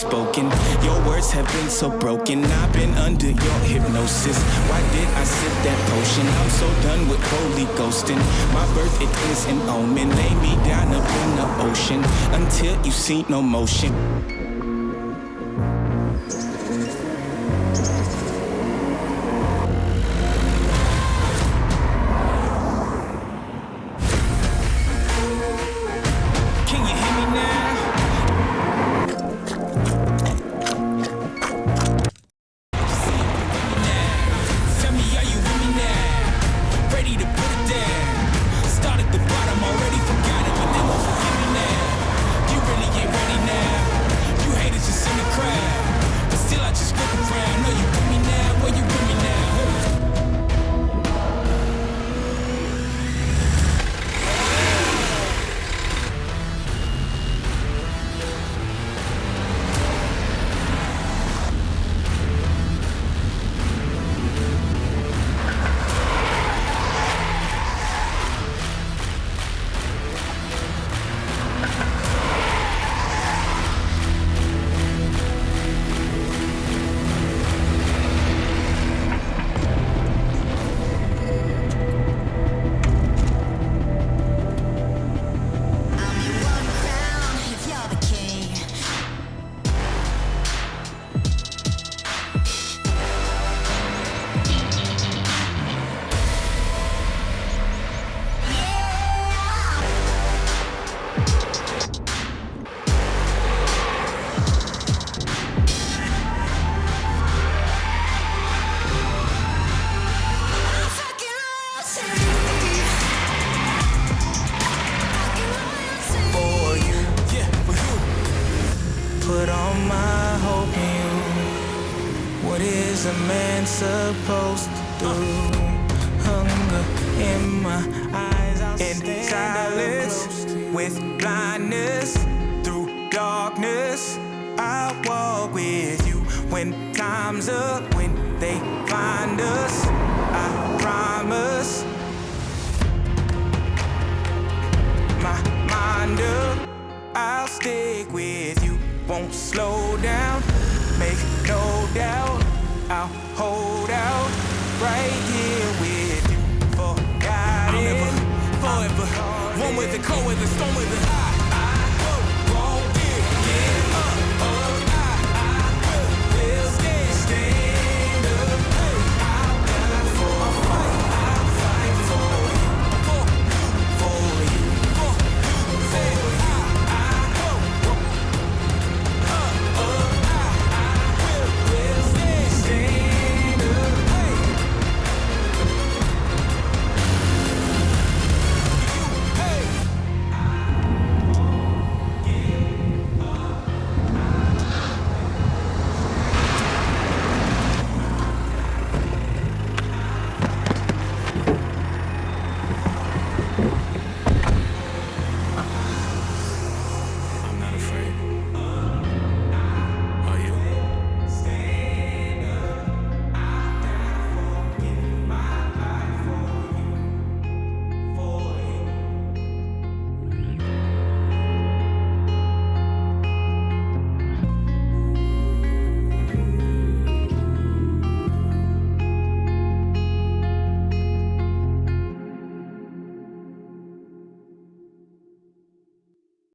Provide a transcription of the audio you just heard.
spoken. Your words have been so broken. I've been under your hypnosis. Why did I sip that potion? I'm so done with holy ghosting. My birth, it is an omen. Lay me down up in the ocean until you see no motion. Supposed to do hunger in my eyes. In silence, with blindness, through darkness, I'll walk with you. When time's up, when they find us, I promise. My mind up, I'll stick with you. Won't slow down, make no doubt. I'll hold out right here with you for guidance. Forever, one with the cold, with the storm,